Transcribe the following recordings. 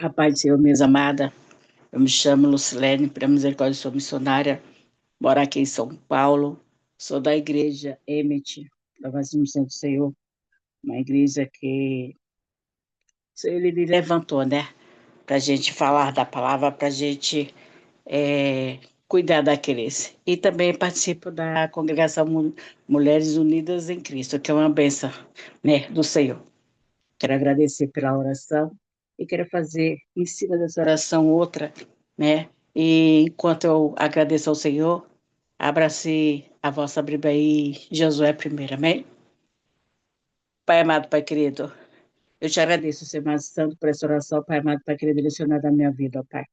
A paz do Senhor, minhas amadas. Eu me chamo Lucilene, pela misericórdia, sou missionária, moro aqui em São Paulo, sou da igreja Emmet, da Vazimos do Senhor, uma igreja que o Senhor ele levantou, né, para a gente falar da palavra, para a gente cuidar daqueles. E também participo da congregação Mulheres Unidas em Cristo, que é uma bênção, né, do Senhor. Quero agradecer pela oração e quero fazer em cima dessa oração outra, né? E enquanto eu agradeço ao Senhor, abra-se a vossa Bíblia aí, Josué primeiro, amém? Pai amado, Pai querido, eu te agradeço, Senhor mais santo, por essa oração, Pai amado, Pai querido, direcionada à minha vida, ó Pai.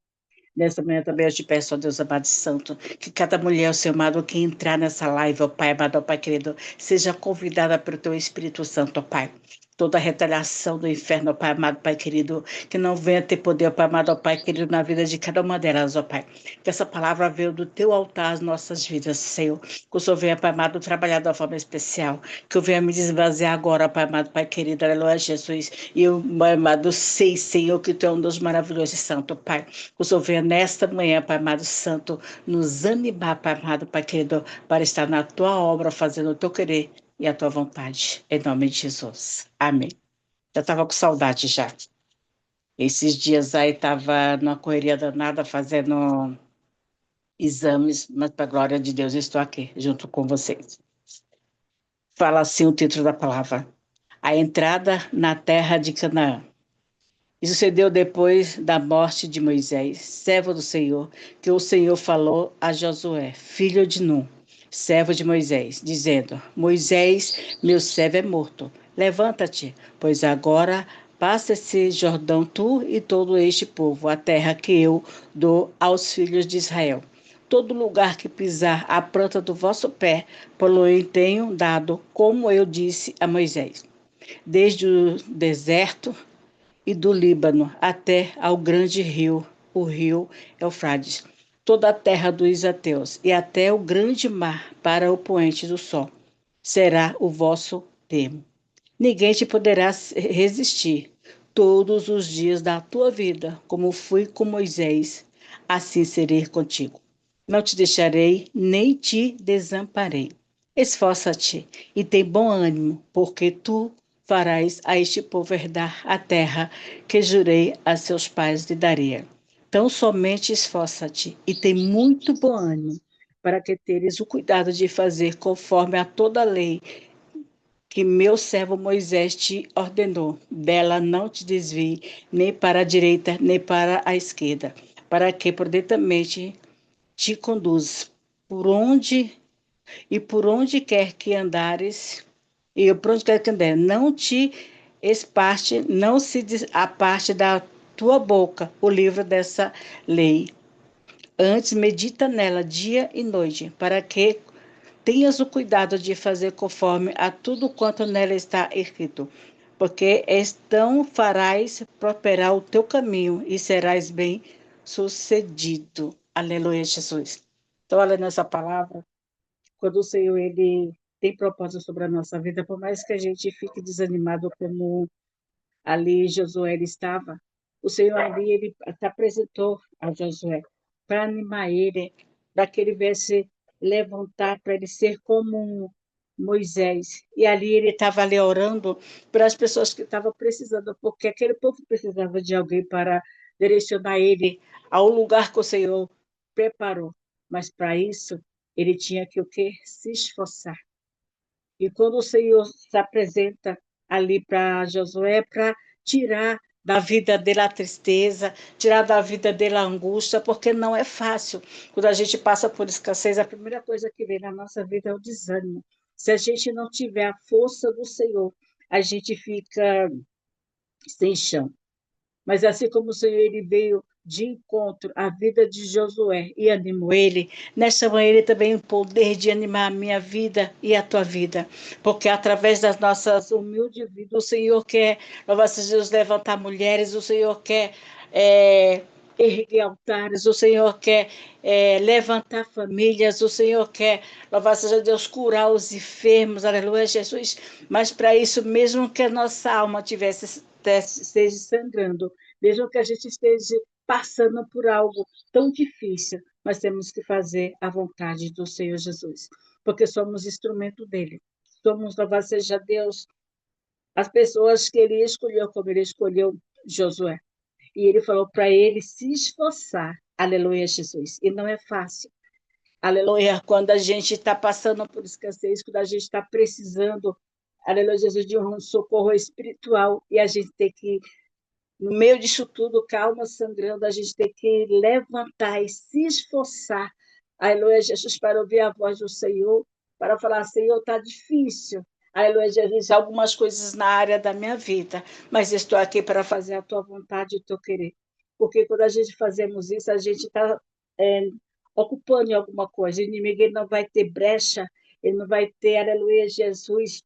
Nessa manhã também eu te peço, ó Deus amado e santo, que cada mulher, ó Senhor amado, que entrar nessa live, ó Pai amado, ó Pai querido, seja convidada pelo Teu Espírito Santo, ó Pai. Toda retaliação do inferno, ó Pai amado, Pai querido, que não venha ter poder, ó Pai amado, ó Pai querido, na vida de cada uma delas, ó Pai. Que essa palavra veio do Teu altar às nossas vidas, Senhor. Que o Senhor venha, Pai amado, trabalhar de uma forma especial. Que eu venha me esvaziar agora, ó Pai amado, Pai querido, aleluia, Jesus. E eu, Pai amado, sei, Senhor, que Tu é um Deus maravilhoso e santo, Pai. Que o Senhor venha nesta manhã, Pai amado santo, nos animar, Pai amado, Pai querido, para estar na Tua obra, fazendo o Teu querer e a Tua vontade. Em nome de Jesus. Amém. Já estava com saudade já. Esses dias aí estava numa correria danada fazendo exames, mas para a glória de Deus estou aqui junto com vocês. Fala assim o título da palavra: A entrada na terra de Canaã. Isso sucedeu depois da morte de Moisés, servo do Senhor, que o Senhor falou a Josué, filho de Nun, servo de Moisés, dizendo: Moisés, meu servo é morto. Levanta-te, pois agora passa esse Jordão tu e todo este povo, a terra que eu dou aos filhos de Israel. Todo lugar que pisar a planta do vosso pé, pelo tenho dado, como eu disse a Moisés. Desde o deserto e do Líbano até ao grande rio, o rio Eufrates, toda a terra dos ateus, e até o grande mar para o poente do sol, será o vosso termo. Ninguém te poderá resistir todos os dias da tua vida, como fui com Moisés, assim serei contigo. Não te deixarei, nem te desamparei. Esforça-te e tem bom ânimo, porque tu farás a este povo herdar a terra que jurei a seus pais lhe daria. Então somente esforça-te e tem muito bom ânimo, para que teres o cuidado de fazer conforme a toda a lei que meu servo Moisés te ordenou. Dela não te desvie, nem para a direita, nem para a esquerda, para que prudentemente te conduz por onde quer que andares, e por onde quer que andares, não te esparte, não se aparte da tua boca o livro dessa lei. Antes medita nela dia e noite, para que tenhas o cuidado de fazer conforme a tudo quanto nela está escrito, porque então farás prosperar o teu caminho e serás bem sucedido. Aleluia, Jesus. Então, olha nessa palavra, quando o Senhor ele tem propósito sobre a nossa vida, por mais que a gente fique desanimado como ali Josué ele estava, o Senhor ali ele te apresentou a Josué para animar ele, para que ele viesse levantar, para ele ser como Moisés. E ali ele estava ali orando para as pessoas que estavam precisando, porque aquele povo precisava de alguém para direcionar ele ao lugar que o Senhor preparou. Mas para isso, ele tinha que o quê? Se esforçar. E quando o Senhor se apresenta ali para Josué, para tirar da vida dele a tristeza, tirar da vida dele a angústia, porque não é fácil. Quando a gente passa por escassez, a primeira coisa que vem na nossa vida é o desânimo. Se a gente não tiver a força do Senhor, a gente fica sem chão. Mas assim como o Senhor ele veio de encontro à vida de Josué e animou ele, nessa manhã ele também tem o poder de animar a minha vida e a tua vida, porque através das nossas humildes vidas, o Senhor quer, louvado seja Deus, levantar mulheres, o Senhor quer erguer altares, o Senhor quer levantar famílias, o Senhor quer, louvado seja Deus, curar os enfermos, aleluia, Jesus, mas para isso, mesmo que a nossa alma esteja sangrando, Mesmo que a gente esteja passando por algo tão difícil, mas temos que fazer a vontade do Senhor Jesus, porque somos instrumento dele. Somos, louvado seja Deus, as pessoas que ele escolheu, como ele escolheu Josué. E ele falou para ele se esforçar. Aleluia, Jesus. E não é fácil. Aleluia. Quando a gente está passando por escassez, quando a gente está precisando, aleluia, Jesus, de um socorro espiritual, e a gente tem que, no meio disso tudo, calma sangrando, a gente tem que levantar e se esforçar. Aleluia, Jesus, para ouvir a voz do Senhor, para falar, Senhor, está difícil. Aleluia, Jesus, algumas coisas na área da minha vida, mas estou aqui para fazer a tua vontade e o teu querer. Porque quando a gente fazemos isso, a gente está ocupando em alguma coisa. O inimigo ele não vai ter brecha, ele não vai ter, aleluia, Jesus,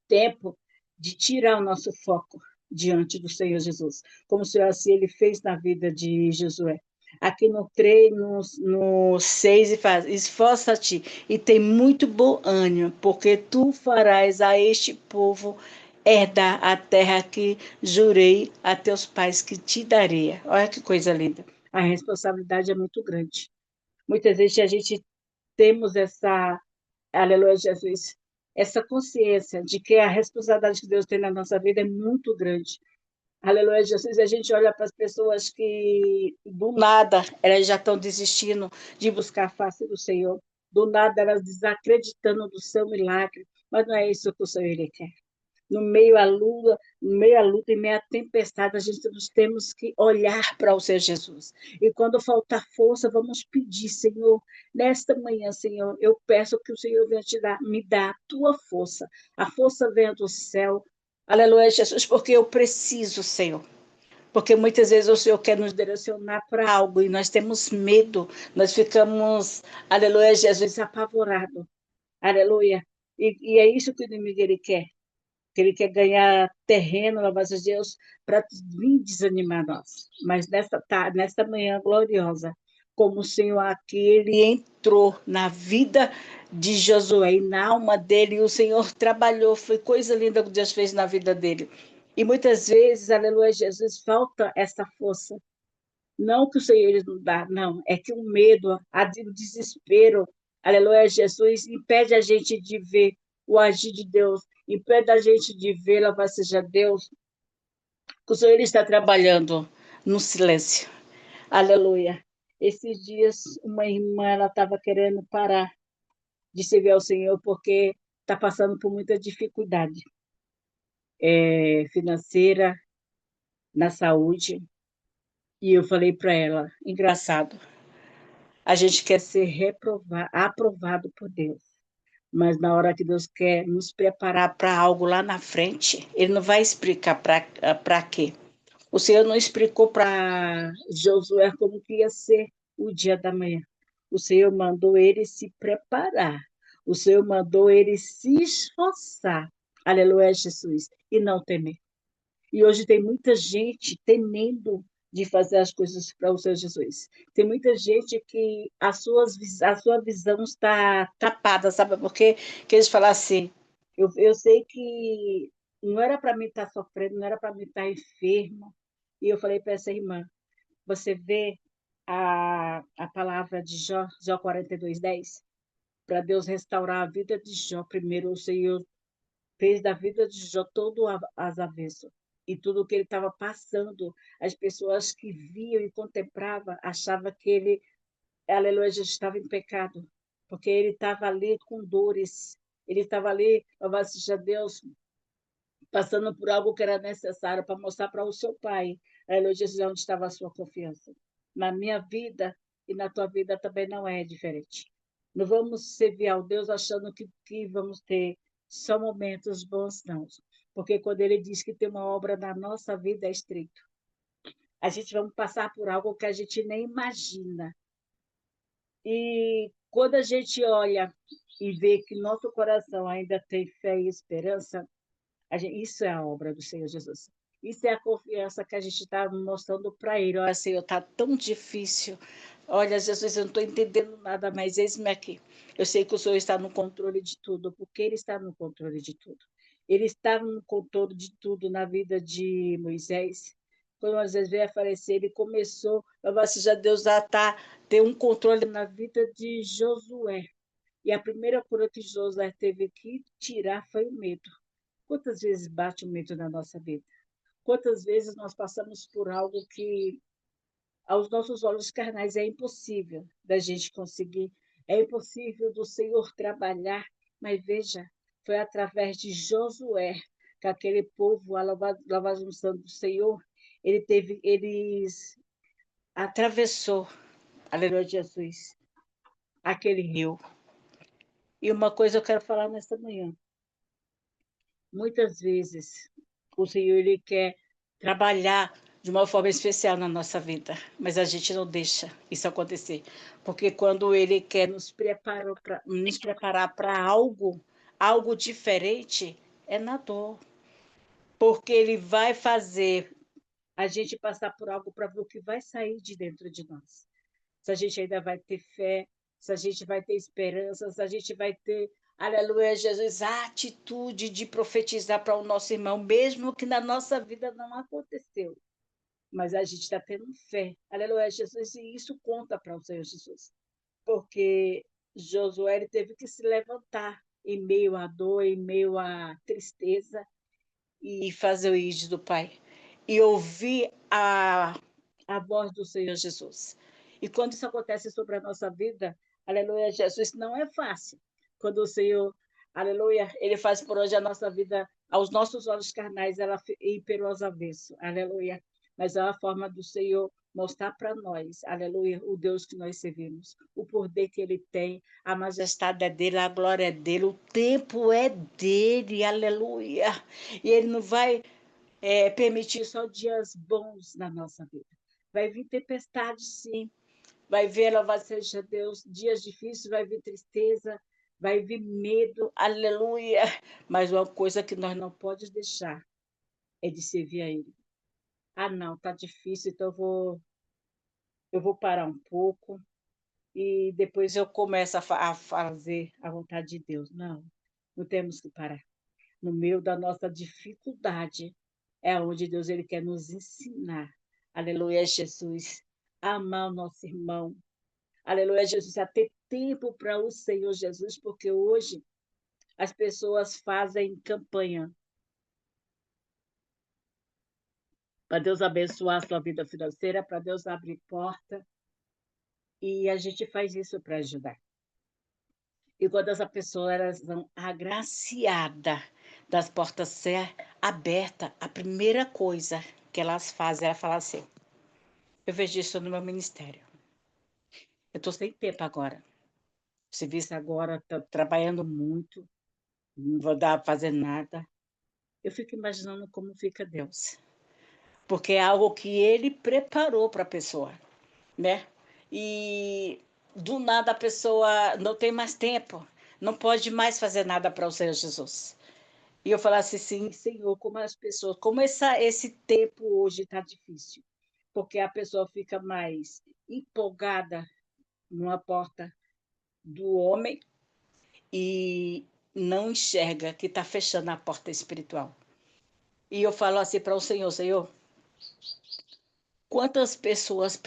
tempo de tirar o nosso foco diante do Senhor Jesus, como o Senhor assim ele fez na vida de Josué. Aqui no 3, no 6, e faz, esforça-te e tem muito bom ânimo, porque tu farás a este povo herdar a terra que jurei a teus pais que te daria. Olha que coisa linda. A responsabilidade é muito grande. Muitas vezes a gente temos essa, aleluia, Jesus, essa consciência de que a responsabilidade que Deus tem na nossa vida é muito grande. Aleluia, Jesus, a gente olha para as pessoas que do nada elas já estão desistindo de buscar a face do Senhor, do nada elas desacreditando do seu milagre, mas não é isso que o Senhor ele quer. No meio à luta, em meio à tempestade, a gente nós temos que olhar para o Senhor Jesus. E quando faltar força, vamos pedir, Senhor, nesta manhã, Senhor, eu peço que o Senhor venha me dar a tua força. A força venha do céu. Aleluia, Jesus, porque eu preciso, Senhor. Porque muitas vezes o Senhor quer nos direcionar para algo e nós temos medo, nós ficamos, aleluia, Jesus, apavorado. Aleluia. E é isso que o inimigo ele quer, que ele quer ganhar terreno na base de Deus para vir desanimar nós. Mas nesta manhã gloriosa, como o Senhor aqui, ele entrou na vida de Josué e na alma dele, e o Senhor trabalhou, foi coisa linda que Deus fez na vida dele. E muitas vezes, aleluia, Jesus, falta essa força. Não que o Senhor ele não dá, não, é que o medo, o desespero, aleluia, Jesus, impede a gente de ver o agir de Deus, impede a gente de ver, louvado seja Deus, que o Senhor ele está trabalhando no silêncio. Aleluia. Esses dias, uma irmã, ela estava querendo parar de servir ao Senhor porque está passando por muita dificuldade financeira, na saúde. E eu falei para ela, engraçado, a gente quer ser aprovado por Deus. Mas na hora que Deus quer nos preparar para algo lá na frente, Ele não vai explicar para quê. O Senhor não explicou para Josué como que ia ser o dia da manhã. O Senhor mandou ele se preparar. O Senhor mandou ele se esforçar. Aleluia, Jesus. E não temer. E hoje tem muita gente temendo de fazer as coisas para o Senhor Jesus. Tem muita gente que a sua visão está tapada, sabe? Porque que eles falam assim, eu sei que não era para mim estar sofrendo, não era para mim estar enfermo. E eu falei para essa irmã, você vê a palavra de Jó 42:10? Para Deus restaurar a vida de Jó, primeiro o Senhor fez da vida de Jó todo às avessas. E tudo o que ele estava passando, as pessoas que viam e contemplavam achavam que ele, aleluia, já estava em pecado, porque ele estava ali com dores, ele estava ali, louvado seja Deus, passando por algo que era necessário para mostrar para o seu pai, aleluia, Jesus, onde estava a sua confiança. Na minha vida e na tua vida também não é diferente. Não vamos servir ao Deus achando que vamos ter só momentos bons, não. Porque quando ele diz que tem uma obra na nossa vida, é estreito. A gente vai passar por algo que a gente nem imagina. E quando a gente olha e vê que nosso coração ainda tem fé e esperança, isso é a obra do Senhor Jesus. Isso é a confiança que a gente está mostrando para Ele. Olha, Senhor, está tão difícil. Olha, Jesus, eu não estou entendendo nada, mas eis-me aqui. Eu sei que o Senhor está no controle de tudo, porque Ele está no controle de tudo. Ele estava no controle de tudo na vida de Moisés. quando Moisés veio a falecer, ele começou, louvado seja Deus, a ter um controle na vida de Josué. E a primeira cura que Josué teve que tirar foi o medo. Quantas vezes bate o medo na nossa vida? Quantas vezes nós passamos por algo que aos nossos olhos carnais é impossível da gente conseguir, é impossível do Senhor trabalhar, mas veja, foi através de Josué que aquele povo, a lavagem do sangue do Senhor, eles atravessou, aleluia Jesus, aquele rio. E uma coisa eu quero falar nesta manhã, muitas vezes o Senhor ele quer trabalhar de uma forma especial na nossa vida, mas a gente não deixa isso acontecer, porque quando ele quer nos preparar para algo diferente, é na dor, porque ele vai fazer a gente passar por algo para ver o que vai sair de dentro de nós. Se a gente ainda vai ter fé, se a gente vai ter esperança, se a gente vai ter, aleluia, Jesus, a atitude de profetizar para o nosso irmão, mesmo que na nossa vida não aconteceu. Mas a gente está tendo fé, aleluia, Jesus, e isso conta para o Senhor Jesus. Porque Josué ele teve que se levantar em meio à dor, em meio à tristeza, e fazer o ID do Pai. E ouvir a voz do Senhor Jesus. E quando isso acontece sobre a nossa vida, aleluia, Jesus, não é fácil. Quando o Senhor, aleluia, ele faz por hoje a nossa vida, aos nossos olhos carnais, ela ir pelos avessos, aleluia. Mas é a forma do Senhor mostrar para nós, aleluia, o Deus que nós servimos, o poder que ele tem, a majestade é dele, a glória é dele, o tempo é dele, aleluia. E ele não vai permitir só dias bons na nossa vida. Vai vir tempestade, sim. Vai vir, louvado seja Deus, dias difíceis, vai vir tristeza, vai vir medo, aleluia. Mas uma coisa que nós não podemos deixar é de servir a Ele. Ah, não, tá difícil, então eu vou parar um pouco e depois eu começo a fazer a vontade de Deus. Não, não temos que parar. No meio da nossa dificuldade, é onde Deus ele quer nos ensinar. Aleluia, Jesus. A amar o nosso irmão. Aleluia, Jesus. A ter tempo para o Senhor Jesus, porque hoje as pessoas fazem campanha para Deus abençoar a sua vida financeira, para Deus abrir porta. E a gente faz isso para ajudar. E quando essa pessoa elas são agraciadas das portas ser abertas, a primeira coisa que elas fazem é falar assim: eu vejo isso no meu ministério. Eu estou sem tempo agora. O serviço agora está trabalhando muito, não vou dar para fazer nada. Eu fico imaginando como fica Deus. Porque é algo que ele preparou para a pessoa, né? E do nada a pessoa não tem mais tempo, não pode mais fazer nada para o Senhor Jesus. E eu falasse assim, Senhor, como as pessoas, como esse tempo hoje está difícil, porque a pessoa fica mais empolgada numa porta do homem e não enxerga que está fechando a porta espiritual. E eu falo assim para o Senhor, Senhor, quantas pessoas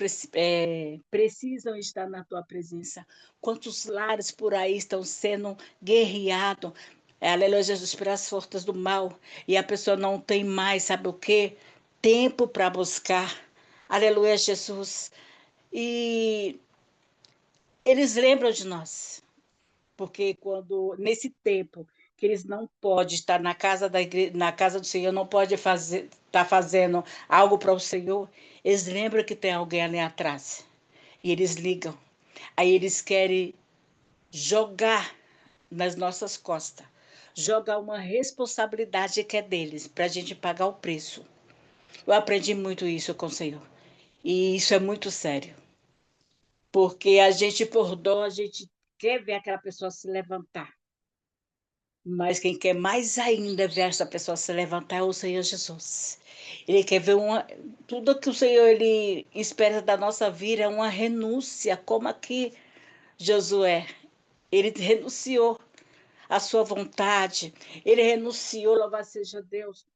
precisam estar na tua presença? Quantos lares por aí estão sendo guerreados? Aleluia, Jesus, pelas forças do mal. E a pessoa não tem mais, sabe o quê? Tempo para buscar. Aleluia, Jesus. E eles lembram de nós. Porque quando nesse tempo que eles não podem estar na casa na casa do Senhor, não pode fazer, estar fazendo algo para o Senhor, eles lembram que tem alguém ali atrás e eles ligam. Aí eles querem jogar nas nossas costas, jogar uma responsabilidade que é deles para a gente pagar o preço. Eu aprendi muito isso com o Senhor e isso é muito sério, porque a gente por dó a gente quer ver aquela pessoa se levantar. Mas quem quer mais ainda ver essa pessoa se levantar é o Senhor Jesus. Ele quer ver tudo que o Senhor ele espera da nossa vida é uma renúncia, como aqui Josué. Ele renunciou à sua vontade, ele renunciou, louvado seja Deus,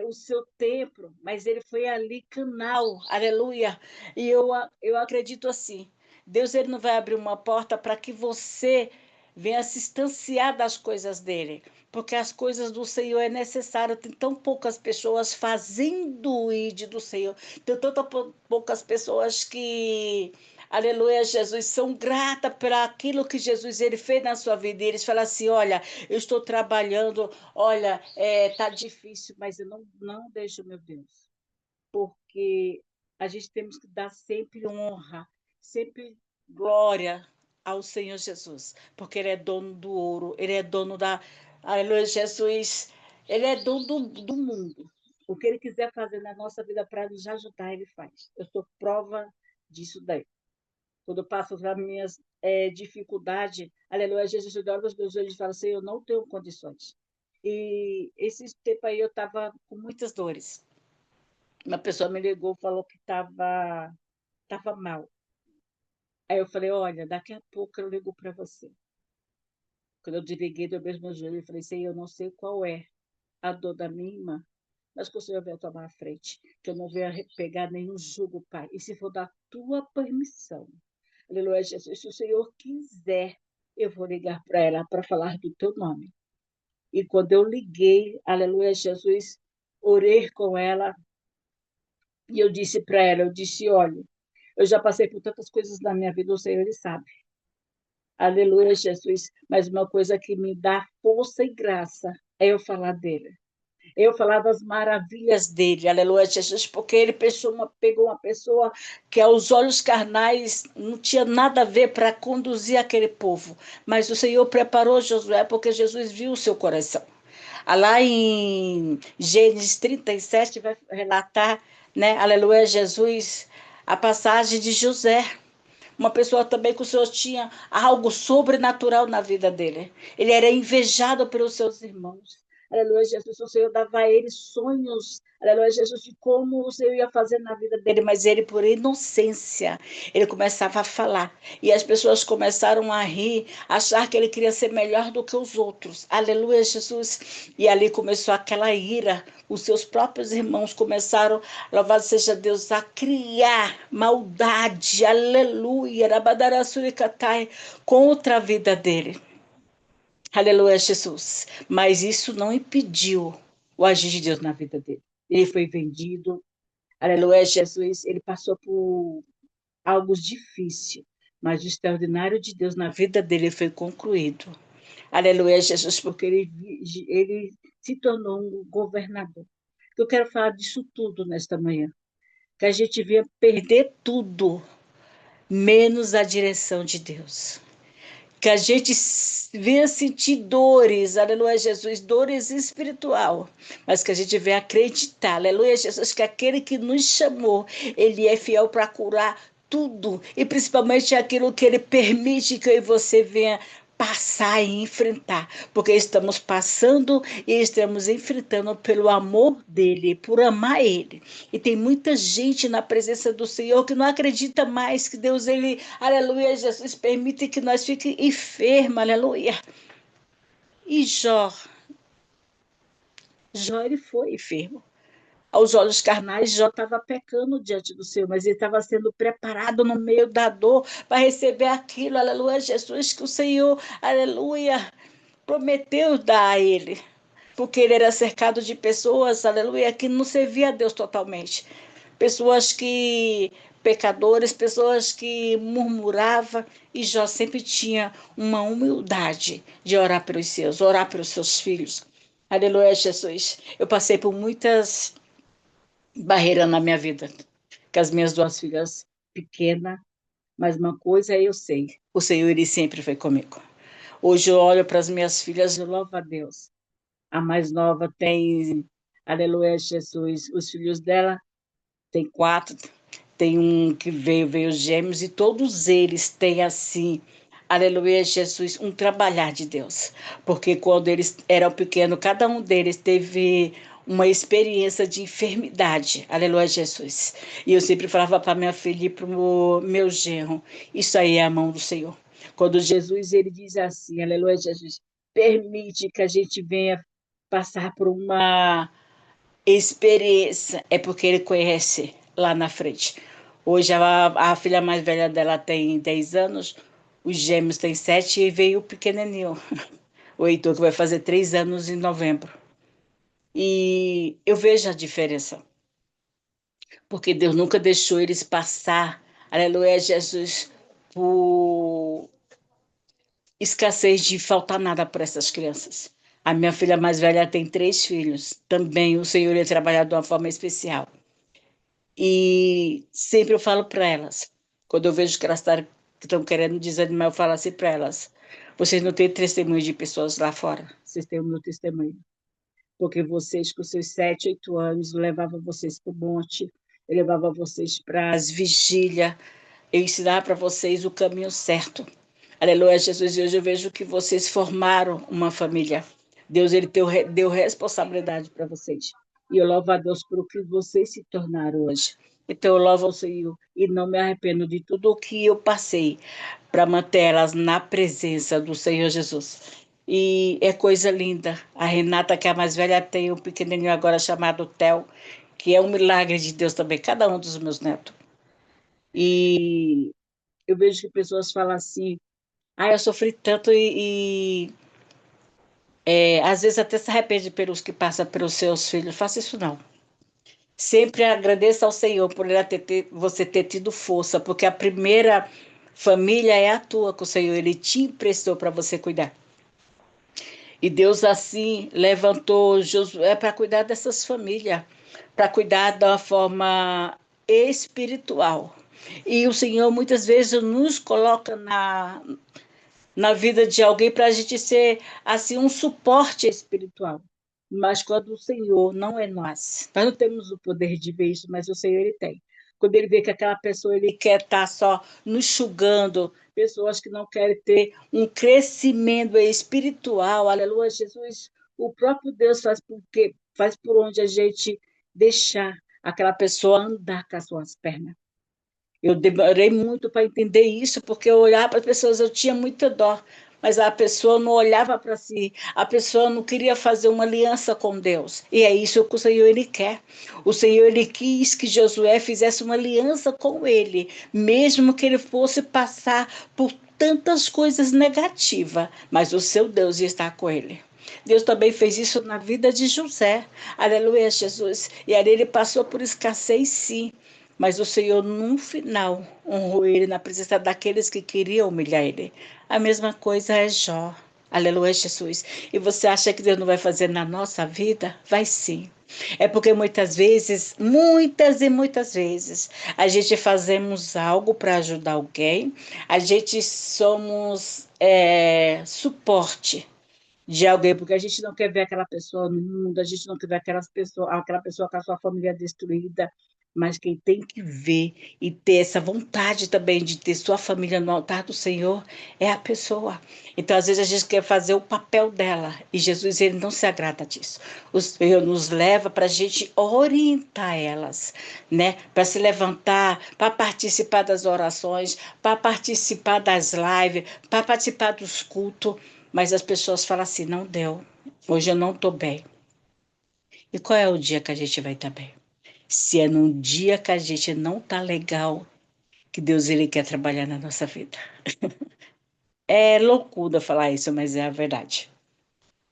o seu templo, mas ele foi ali canal, aleluia. E eu acredito assim, Deus ele não vai abrir uma porta para que você venha se distanciar das coisas dele, porque as coisas do Senhor é necessário. Tem tão poucas pessoas fazendo o ID do Senhor, tem tantas poucas pessoas que, aleluia, Jesus, são gratas por aquilo que Jesus ele fez na sua vida. E eles falam assim: olha, eu estou trabalhando, olha, tá difícil, mas eu não deixo, meu Deus, porque a gente temos que dar sempre honra, sempre glória ao Senhor Jesus, porque Ele é dono do ouro, Ele é dono da. Aleluia, Jesus, Ele é dono do mundo. O que Ele quiser fazer na nossa vida para nos ajudar, Ele faz. Eu sou prova disso daí. Quando eu passo as minhas dificuldades, aleluia, Jesus, eu olho os meus olhos e falo assim: eu não tenho condições. E esse tempo aí eu estava com muitas dores. Uma pessoa me ligou, falou que tava mal. Aí eu falei: olha, daqui a pouco eu ligo para você. Quando eu desliguei do mesmo joelho, eu falei: Senhor, eu não sei qual é a dor da minha irmã, mas que o Senhor venha tomar a frente, que eu não venha pegar nenhum jugo, Pai. E se for da tua permissão, aleluia, Jesus, se o Senhor quiser, eu vou ligar para ela para falar do teu nome. E quando eu liguei, aleluia, Jesus, orei com ela e eu disse para ela, eu disse: olha, eu já passei por tantas coisas na minha vida, o Senhor ele sabe. Aleluia, Jesus. Mas uma coisa que me dá força e graça é eu falar dele. Eu falar das maravilhas dele, aleluia, Jesus, porque ele pegou uma pessoa que aos olhos carnais não tinha nada a ver para conduzir aquele povo, mas o Senhor preparou Josué porque Jesus viu o seu coração. Lá em Gênesis 37 vai relatar, né, aleluia, Jesus, a passagem de José, uma pessoa também que o Senhor tinha algo sobrenatural na vida dele. Ele era invejado pelos seus irmãos. Aleluia, Jesus. O Senhor dava a ele sonhos, aleluia, Jesus, de como o Senhor ia fazer na vida dele, mas ele, por inocência, ele começava a falar. E as pessoas começaram a rir, achar que ele queria ser melhor do que os outros. Aleluia, Jesus. E ali começou aquela ira. Os seus próprios irmãos começaram, louvado seja Deus, a criar maldade, aleluia, rabadaraçuricatai, contra a vida dele. Aleluia, Jesus. Mas isso não impediu o agir de Deus na vida dele. Ele foi vendido, aleluia, Jesus. Ele passou por algo difícil, mas o extraordinário de Deus na vida dele foi concluído. Aleluia, Jesus, porque ele se tornou um governador. Eu quero falar disso tudo nesta manhã, que a gente venha perder tudo, menos a direção de Deus. Que a gente venha sentir dores, aleluia, Jesus, dores espiritual, mas que a gente venha acreditar, aleluia, Jesus, que aquele que nos chamou, ele é fiel para curar tudo, e principalmente aquilo que ele permite que eu e você venha passar e enfrentar, porque estamos passando e estamos enfrentando pelo amor dele, por amar ele. E tem muita gente na presença do Senhor que não acredita mais que Deus, ele, aleluia, Jesus, permite que nós fiquemos enfermos, aleluia. E Jó ele foi enfermo. Aos olhos carnais, Jó estava pecando diante do Senhor, mas ele estava sendo preparado no meio da dor para receber aquilo, aleluia, Jesus, que o Senhor, aleluia, prometeu dar a ele. Porque ele era cercado de pessoas, aleluia, que não servia a Deus totalmente. Pessoas que, pecadores, pessoas que murmuravam, e Jó sempre tinha uma humildade de orar pelos seus, orar pelos seus filhos. Aleluia, Jesus. Eu passei por muitas barreiras na minha vida, com as minhas duas filhas pequenas, mas uma coisa eu sei, o Senhor, ele sempre foi comigo. Hoje eu olho para as minhas filhas e louvo a Deus. A mais nova tem, aleluia, Jesus, os filhos dela tem quatro, tem um que veio gêmeos, e todos eles têm assim, aleluia, Jesus, um trabalhar de Deus. Porque quando eles eram pequenos, cada um deles teve uma experiência de enfermidade, aleluia, Jesus. E eu sempre falava para minha filha e para o meu genro, isso aí é a mão do Senhor. Quando Jesus, ele diz assim, aleluia, Jesus, permite que a gente venha passar por uma Experiência é porque ele conhece lá na frente. Hoje a filha mais velha dela tem 10 anos, os gêmeos têm 7 e veio o pequenininho, o Heitor, que vai fazer 3 anos em novembro. E eu vejo a diferença, porque Deus nunca deixou eles passar, aleluia, Jesus, por escassez de faltar nada para essas crianças. A minha filha mais velha tem 3 filhos. Também o Senhor ia trabalhar de uma forma especial. E sempre eu falo para elas, quando eu vejo que elas estão querendo desanimar, eu falo assim para elas: vocês não têm testemunho de pessoas lá fora, vocês têm o meu testemunho. Porque vocês, com seus 7, 8 anos, eu levava vocês para o monte, eu levava vocês para as vigílias, eu ensinava para vocês o caminho certo. Aleluia, Jesus. E hoje eu vejo que vocês formaram uma família. Deus, ele deu responsabilidade para vocês. E eu louvo a Deus por o que vocês se tornaram hoje. Então eu louvo ao Senhor e não me arrependo de tudo o que eu passei para manter elas na presença do Senhor Jesus. E é coisa linda. A Renata, que é a mais velha, tem um pequenininho agora chamado Theo, que é um milagre de Deus também, cada um dos meus netos. E eu vejo que pessoas falam assim: eu sofri tanto às vezes até se arrepende pelos que passam pelos seus filhos. Faça isso não. Sempre agradeça ao Senhor por você ter tido força, porque a primeira família é a tua, que o Senhor ele te emprestou para você cuidar. E Deus assim levantou Josué para cuidar dessas famílias, para cuidar da forma espiritual. E o Senhor muitas vezes nos coloca na vida de alguém para a gente ser assim um suporte espiritual. Mas quando o Senhor não é nós não temos o poder de ver isso, mas o Senhor ele tem. Quando ele vê que aquela pessoa ele quer estar só nos sugando, pessoas que não querem ter um crescimento espiritual, aleluia, Jesus, o próprio Deus faz por onde a gente deixar aquela pessoa andar com as suas pernas. Eu demorei muito para entender isso, porque eu olhava para as pessoas, eu tinha muita dó, mas a pessoa não olhava para si, a pessoa não queria fazer uma aliança com Deus. E é isso que o Senhor ele quer. O Senhor ele quis que Josué fizesse uma aliança com ele, mesmo que ele fosse passar por tantas coisas negativas, mas o seu Deus ia estar com ele. Deus também fez isso na vida de José. Aleluia, Jesus. E ali ele passou por escassez, sim. Mas o Senhor, no final, honrou ele na presença daqueles que queriam humilhar ele. A mesma coisa é Jó. Aleluia, Jesus. E você acha que Deus não vai fazer na nossa vida? Vai sim. É porque muitas e muitas vezes, a gente fazemos algo para ajudar alguém, a gente somos suporte de alguém, porque a gente não quer ver aquela pessoa no mundo, a gente não quer ver aquela pessoa com a sua família destruída, mas quem tem que ver e ter essa vontade também de ter sua família no altar do Senhor é a pessoa. Então, às vezes, a gente quer fazer o papel dela, e Jesus ele não se agrada disso. O Senhor nos leva para a gente orientar elas, né? Para se levantar, para participar das orações, para participar das lives, para participar dos cultos. Mas as pessoas falam assim: não deu, hoje eu não estou bem. E qual é o dia que a gente vai estar bem? Se é num dia que a gente não está legal, que Deus ele quer trabalhar na nossa vida. É loucura falar isso, mas é a verdade.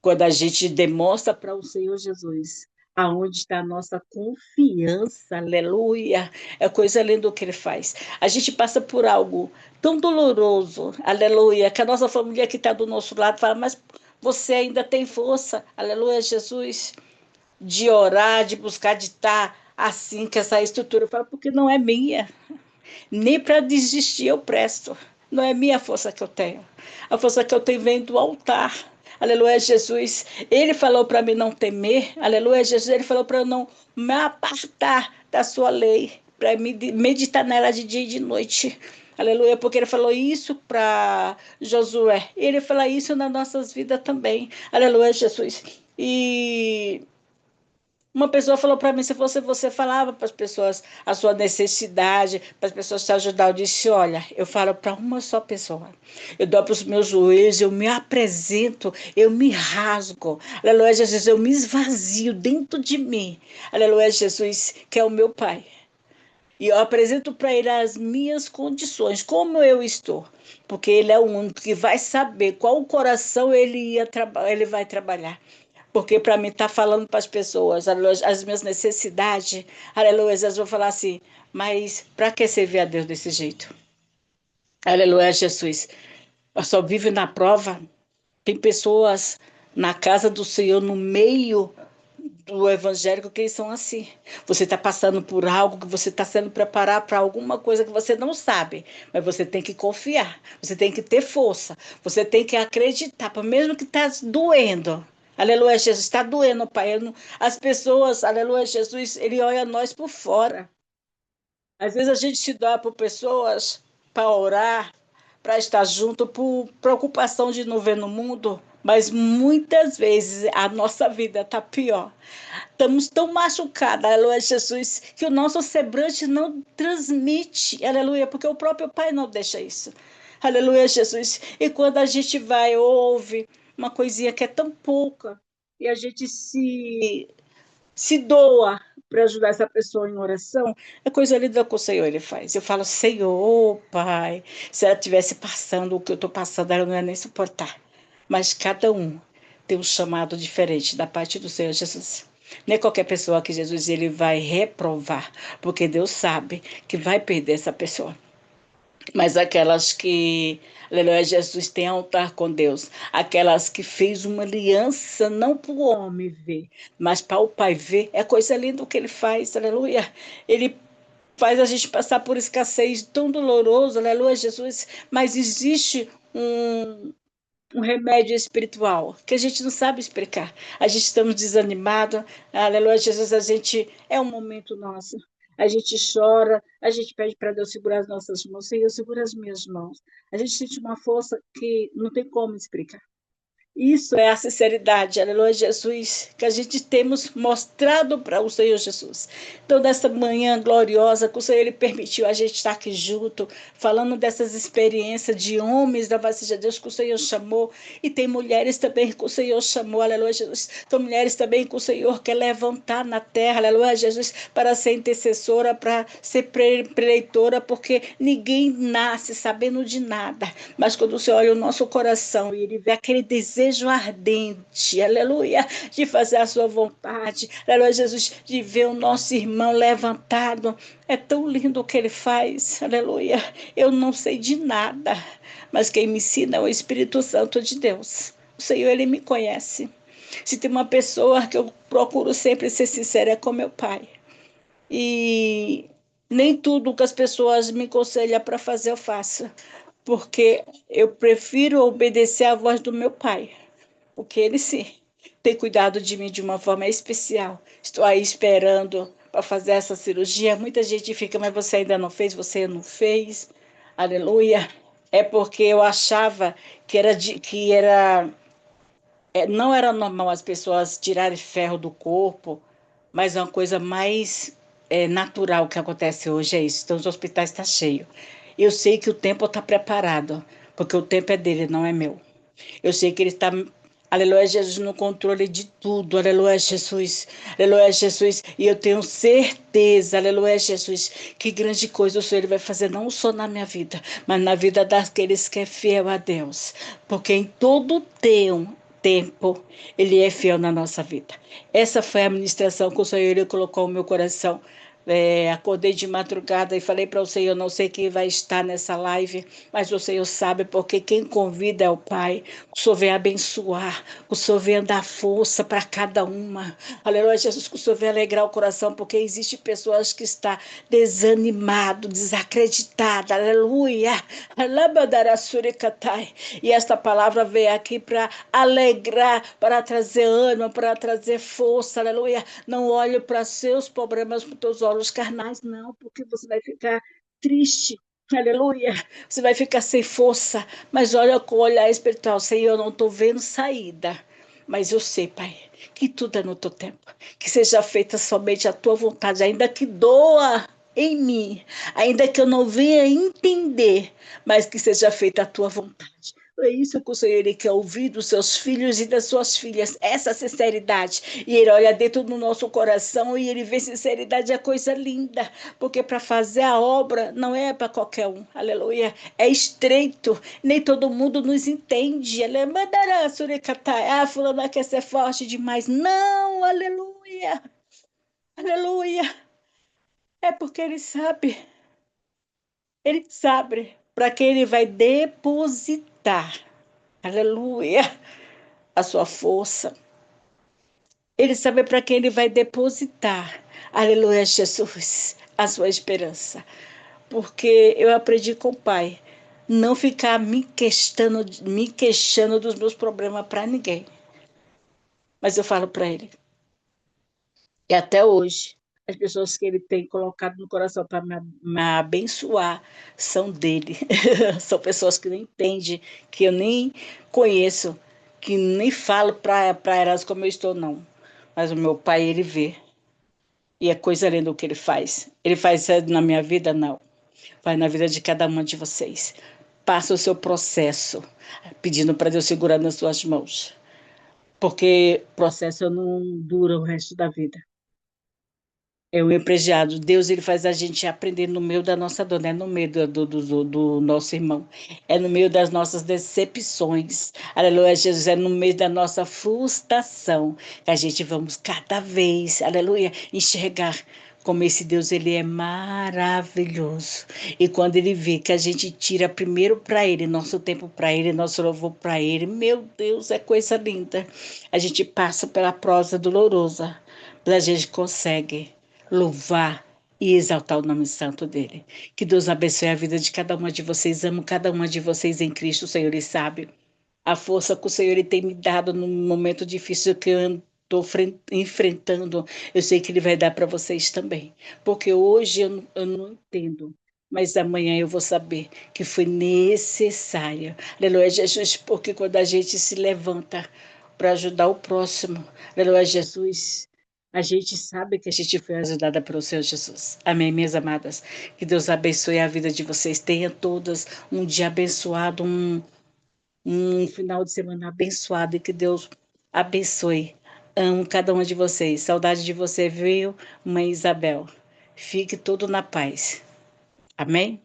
Quando a gente demonstra para o Senhor Jesus aonde está a nossa confiança, aleluia, é coisa linda o que ele faz. A gente passa por algo tão doloroso, aleluia, que a nossa família que está do nosso lado fala: mas você ainda tem força, aleluia, Jesus, de orar, de buscar, de estar assim, com essa estrutura. Eu falo: porque não é minha, nem para desistir eu presto. Não é minha força que eu tenho. A força que eu tenho vem do altar. Aleluia, Jesus. Ele falou para mim não temer. Aleluia, Jesus. Ele falou para eu não me apartar da sua lei, para meditar nela de dia e de noite. Aleluia, porque ele falou isso para Josué. Ele fala isso nas nossas vidas também. Aleluia, Jesus. E Uma pessoa falou para mim, se fosse você, falava para as pessoas a sua necessidade, para as pessoas te ajudar. Eu disse, olha, eu falo para uma só pessoa. Eu dou para os meus joelhos, eu me apresento, eu me rasgo. Aleluia, Jesus, eu me esvazio dentro de mim. Aleluia, Jesus, que é o meu Pai. E eu apresento para ele as minhas condições, como eu estou. Porque ele é o único que vai saber qual o coração ele vai trabalhar. Porque para mim estar falando para as pessoas, aleluia, as minhas necessidades, aleluia, elas vão falar assim, mas para que servir a Deus desse jeito? Aleluia, Jesus. Eu só vivo na prova. Tem pessoas na casa do Senhor, no meio do evangélico, que eles são assim. Você está passando por algo que você está sendo preparado para alguma coisa que você não sabe, mas você tem que confiar, você tem que ter força, você tem que acreditar, mesmo que está doendo. Aleluia, Jesus, está doendo, Pai. As pessoas, aleluia, Jesus, ele olha nós por fora. Às vezes a gente se dá por pessoas para orar, para estar junto, por preocupação de não ver no mundo, mas muitas vezes a nossa vida está pior. Estamos tão machucados, aleluia, Jesus, que o nosso semblante não transmite, aleluia, porque o próprio Pai não deixa isso. Aleluia, Jesus. E quando a gente vai, ouve uma coisinha que é tão pouca, e a gente se doa para ajudar essa pessoa em oração, é coisa linda que o Senhor ele faz. Eu falo, Senhor, Pai, se ela estivesse passando o que eu estou passando, ela não ia nem suportar. Mas cada um tem um chamado diferente da parte do Senhor Jesus. Nem qualquer pessoa que Jesus ele vai reprovar, porque Deus sabe que vai perder essa pessoa. Mas aquelas que, aleluia, Jesus tem altar com Deus, aquelas que fez uma aliança não para o homem ver, mas para o Pai ver, é coisa linda o que ele faz, aleluia. Ele faz a gente passar por escassez tão doloroso, aleluia, Jesus, mas existe um remédio espiritual que a gente não sabe explicar. A gente estamos desanimados, aleluia, Jesus, a gente é um momento nosso. A gente chora, a gente pede para Deus segurar as nossas mãos. Senhor, segura as minhas mãos. A gente sente uma força que não tem como explicar. Isso é a sinceridade, aleluia, Jesus, que a gente temos mostrado para o Senhor Jesus. Então, nessa manhã gloriosa que o Senhor ele permitiu a gente estar aqui junto, falando dessas experiências de homens da Vacia de Deus que o Senhor chamou, e tem mulheres também que o Senhor chamou, aleluia, Jesus. Tem mulheres também que o Senhor quer levantar na terra, aleluia, Jesus, para ser intercessora, para ser preleitora, porque ninguém nasce sabendo de nada, mas quando o Senhor olha o nosso coração e ele vê aquele desejo ardente, aleluia, de fazer a sua vontade, aleluia, Jesus, de ver o nosso irmão levantado, é tão lindo o que ele faz, aleluia. Eu não sei de nada, mas quem me ensina é o Espírito Santo de Deus. O Senhor, ele me conhece. Se tem uma pessoa que eu procuro sempre ser sincera, é com meu pai. E nem tudo que as pessoas me aconselham para fazer eu faço, porque eu prefiro obedecer à voz do meu pai, porque ele sim tem cuidado de mim de uma forma especial. Estou aí esperando para fazer essa cirurgia. Muita gente fica, mas você ainda não fez, você não fez. Aleluia. É porque eu achava que não era normal as pessoas tirarem ferro do corpo, mas é uma coisa mais natural que acontece hoje é isso. Então, os hospitais estão cheios. Eu sei que o tempo está preparado, porque o tempo é dele, não é meu. Eu sei que ele está, aleluia, Jesus, no controle de tudo, aleluia, Jesus, aleluia, Jesus. E eu tenho certeza, aleluia, Jesus, que grande coisa o Senhor vai fazer, não só na minha vida, mas na vida daqueles que é fiel a Deus. Porque em todo tempo, Ele é fiel na nossa vida. Essa foi a ministração que o Senhor ele colocou no meu coração. Acordei de madrugada e falei para o Senhor, não sei quem vai estar nessa live, mas o Senhor sabe, porque quem convida é o Pai. O Senhor vem abençoar, o Senhor vem dar força para cada uma. Aleluia, Jesus, que o Senhor vem alegrar o coração, porque existem pessoas que estão desanimado, desacreditadas. Aleluia. E esta palavra veio aqui para alegrar, para trazer ânimo, para trazer força. Aleluia. Não olhe para seus problemas com teus olhos carnais, não, porque você vai ficar triste. Aleluia. Você vai ficar sem força, mas olha com o olhar espiritual. Senhor, eu não estou vendo saída, Mas eu sei, Pai, que tudo é no teu tempo. Que seja feita somente a tua vontade, ainda que doa em mim, ainda que eu não venha entender, mas que seja feita a tua vontade. É isso que o Senhor ele quer ouvir dos seus filhos e das suas filhas, essa sinceridade. E ele olha dentro do nosso coração e ele vê sinceridade, é coisa linda, porque para fazer a obra não é para qualquer um, aleluia, é estreito, nem todo mundo nos entende. Ela mandará suricatai, fulana quer ser forte demais. Não, aleluia, aleluia, é porque ele sabe para quem ele vai depositar, aleluia, a sua força. Ele sabe para quem ele vai depositar, aleluia, Jesus, a sua esperança. Porque eu aprendi com o Pai, não ficar me queixando dos meus problemas para ninguém. Mas eu falo para ele, e até hoje, as pessoas que ele tem colocado no coração para me abençoar são dele. São pessoas que não entendem, que eu nem conheço, que nem falo para elas como eu estou, não. Mas o meu pai, ele vê. E é coisa linda o que ele faz. Ele faz isso na minha vida? Não. Vai na vida de cada uma de vocês. Passa o seu processo, pedindo para Deus segurar nas suas mãos. Porque processo não dura o resto da vida. É o empresariado. Deus ele faz a gente aprender no meio da nossa dor, não é no meio do nosso irmão. É no meio das nossas decepções. Aleluia, Jesus, é no meio da nossa frustração que a gente vamos cada vez, aleluia, enxergar como esse Deus ele é maravilhoso. E quando ele vê que a gente tira primeiro para ele, nosso tempo para ele, nosso louvor para ele, meu Deus, é coisa linda. A gente passa pela prosa dolorosa, mas a gente consegue louvar e exaltar o nome santo dele. Que Deus abençoe a vida de cada uma de vocês. Amo cada uma de vocês em Cristo, o Senhor, e sabe a força que o Senhor ele tem me dado no momento difícil que eu estou enfrentando. Eu sei que ele vai dar para vocês também. Porque hoje eu não entendo. Mas amanhã eu vou saber que foi necessário. Aleluia, Jesus, porque quando a gente se levanta para ajudar o próximo, aleluia, Jesus, a gente sabe que a gente foi ajudada pelo Senhor Jesus. Amém, minhas amadas. Que Deus abençoe a vida de vocês. Tenham todas um dia abençoado, um final de semana abençoado e que Deus abençoe. Amo cada uma de vocês. Saudade de você, viu, Mãe Isabel? Fique tudo na paz. Amém?